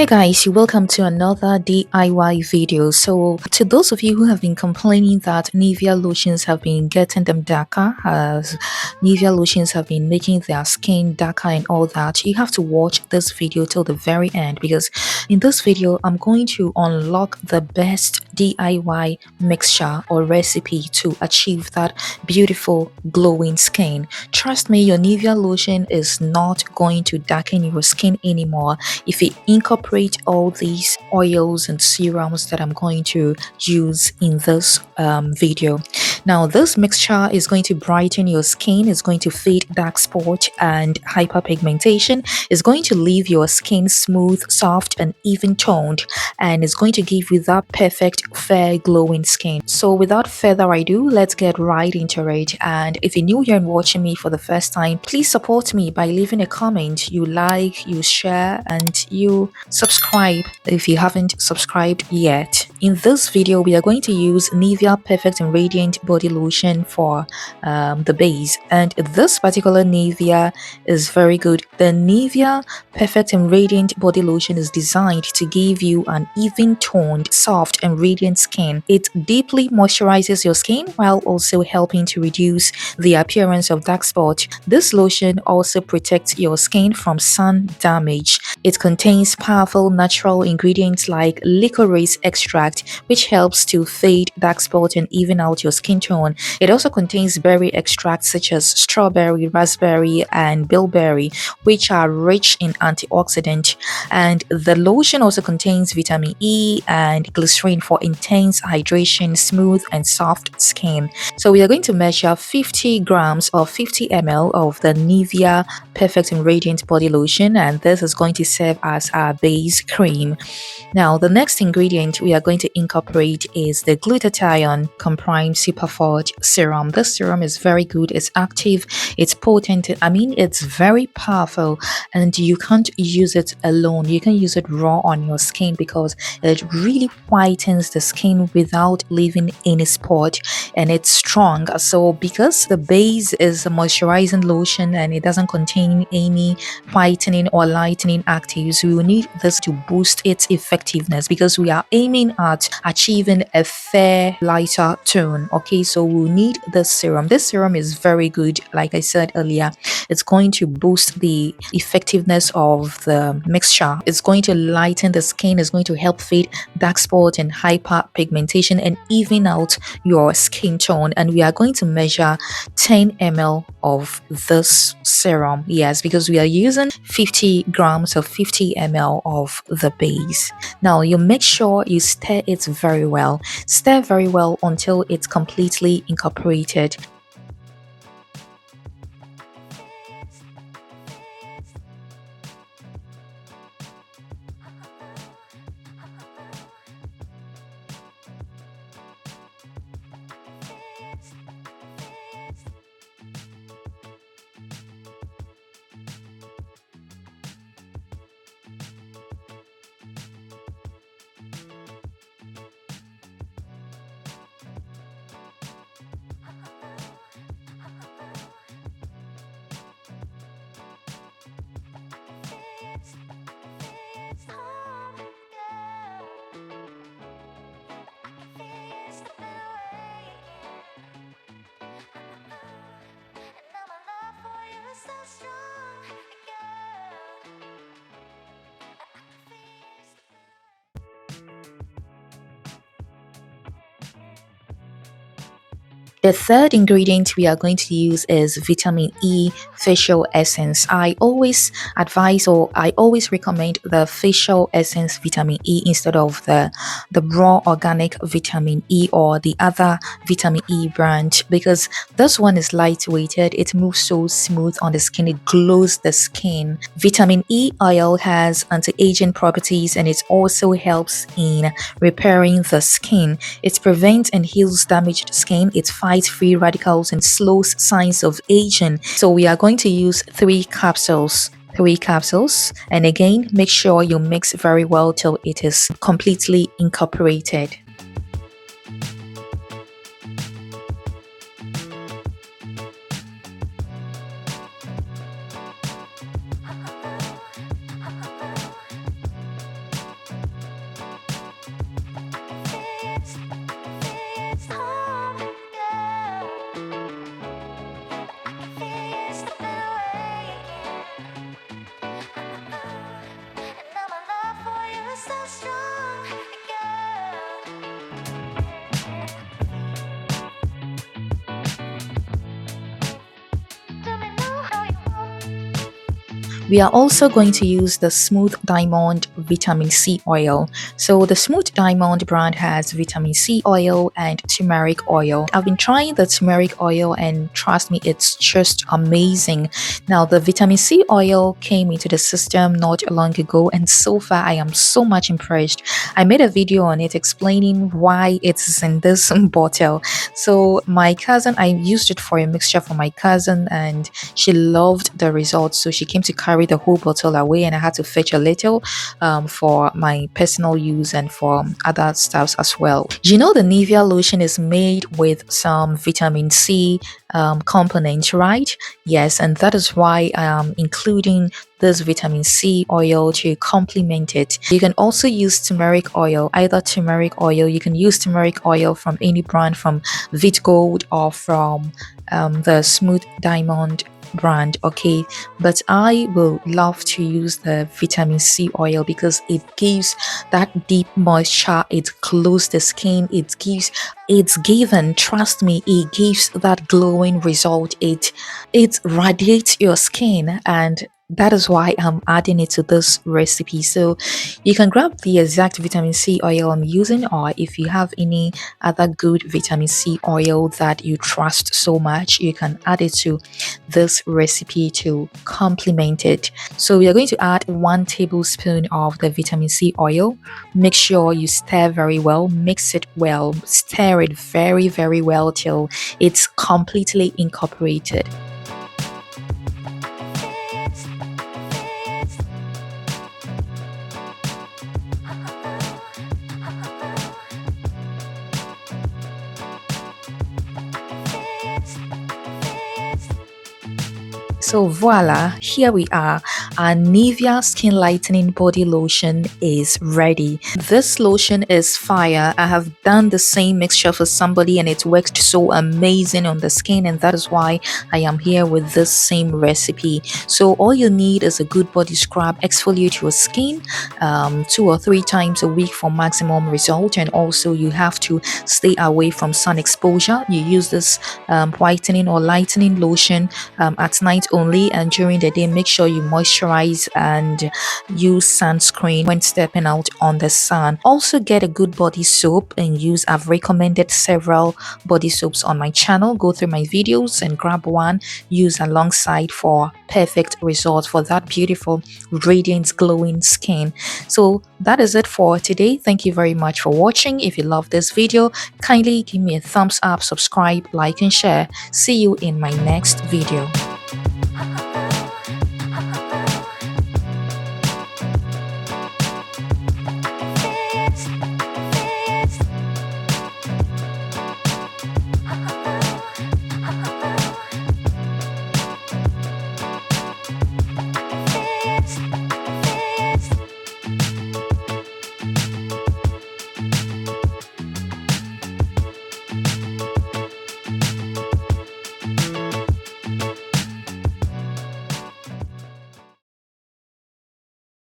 Hey guys, welcome to another DIY video. So, to those of you who have been complaining that Nivea lotions have been getting them darker, as Nivea lotions have been making their skin darker and all that, you have to watch this video till the very end, because in this video, I'm going to unlock the best DIY mixture or recipe to achieve that beautiful glowing skin. Trust me, your Nivea lotion is not going to darken your skin anymore if you incorporate all these oils and serums that I'm going to use in this video. Now, this mixture is going to brighten your skin, it's going to fade dark spot and hyperpigmentation, it's going to leave your skin smooth, soft, and even toned, and it's going to give you that perfect, fair, glowing skin. So, without further ado, let's get right into it. And if you're new here and watching me for the first time, please support me by leaving a comment, you like, you share, and you subscribe if you haven't subscribed yet. In this video, we are going to use Nivea Perfect and Radiant Body Lotion for the base, and this particular Nivea is very good. The Nivea Perfect and Radiant Body Lotion is designed to give you an even toned, soft, and radiant skin. It deeply moisturizes your skin while also helping to reduce the appearance of dark spots. This lotion also protects your skin from sun damage. It contains powerful natural ingredients like licorice extract, which helps to fade dark spots and even out your skin tone. It also contains berry extracts such as strawberry, raspberry, and bilberry, which are rich in antioxidant. And the lotion also contains vitamin E and glycerin for intense hydration, smooth, and soft skin. So we are going to measure 50 grams or 50 ml of the Nivea Perfect and Radiant Body Lotion, and this is going to serve as our base cream. Now, the next ingredient we are going to incorporate is the glutathione compressed superforge serum. This serum is very good, it's active, it's potent, it's very powerful, and you can't use it alone. You can use it raw on your skin because it really whitens the skin without leaving any spot, and it's strong. So because the base is a moisturizing lotion and it doesn't contain any whitening or lightening actives, we will need this to boost its effectiveness because we are aiming at achieving a fair lighter tone. Okay, so we'll need this serum. This serum is very good. Like I said earlier, it's going to boost the effectiveness of the mixture. It's going to lighten the skin, it's going to help fade dark spots and hyperpigmentation and even out your skin tone. And we are going to measure 10 ml of this serum. Yes, because we are using 50 grams of 50 ml of the base. Now you make sure you stir it very well. Stir very well until it's completely incorporated. The third ingredient we are going to use is vitamin E facial essence. I always advise or I always recommend the facial essence vitamin E instead of the raw organic vitamin E or the other vitamin E brand, because this one is lightweighted, it moves so smooth on the skin, it glows the skin. Vitamin E oil has anti-aging properties and it also helps in repairing the skin. It prevents and heals damaged skin, it fights fights free radicals and slows signs of aging. So we are going to use 3 capsules. 3 capsules, and again, make sure you mix very well till it is completely incorporated. We are also going to use the Smooth Diamond Vitamin C oil. So the Smooth Diamond brand has vitamin C oil and turmeric oil. I've been trying the turmeric oil and trust me, it's just amazing. Now the vitamin C oil came into the system not long ago and so far I am so much impressed. I made a video on it explaining why it's in this bottle. So my cousin, I used it for a mixture for my cousin and she loved the results. So she came to carry the whole bottle away and I had to fetch a little for my personal use and for other stuffs as well. You know the Nivea lotion is made with some vitamin C components, right? Yes, and that is why I am including this vitamin C oil to complement it. You can also use turmeric oil, either turmeric oil, you can use turmeric oil from any brand, from Vit Gold or from the Smooth Diamond brand, okay, but I will love to use the vitamin C oil because it gives that deep moisture, it glows the skin, it's given, trust me, it gives that glowing result, it radiates your skin, and that is why I'm adding it to this recipe. So you can grab the exact vitamin C oil I'm using, or if you have any other good vitamin C oil that you trust so much, you can add it to this recipe to complement it. So we are going to add 1 tablespoon of the vitamin C oil. Make sure you stir very well, mix it well, stir it very well till it's completely incorporated. So voila, here we are. Our Nivea Skin Lightening Body Lotion is ready. This lotion is fire. I have done the same mixture for somebody and it worked so amazing on the skin, and that is why I am here with this same recipe. So all you need is a good body scrub. Exfoliate your skin 2 or 3 times a week for maximum result, and also you have to stay away from sun exposure. You use this whitening or lightening lotion at night only, and during the day make sure you moisturize and use sunscreen when stepping out on the sun. Also get a good body soap and use. I've recommended several body soaps on my channel. Go through my videos and grab one, use alongside for perfect results for that beautiful radiant glowing skin. So that is it for today. Thank you very much for watching. If you love this video, kindly give me a thumbs up, subscribe, like and share. See you in my next video.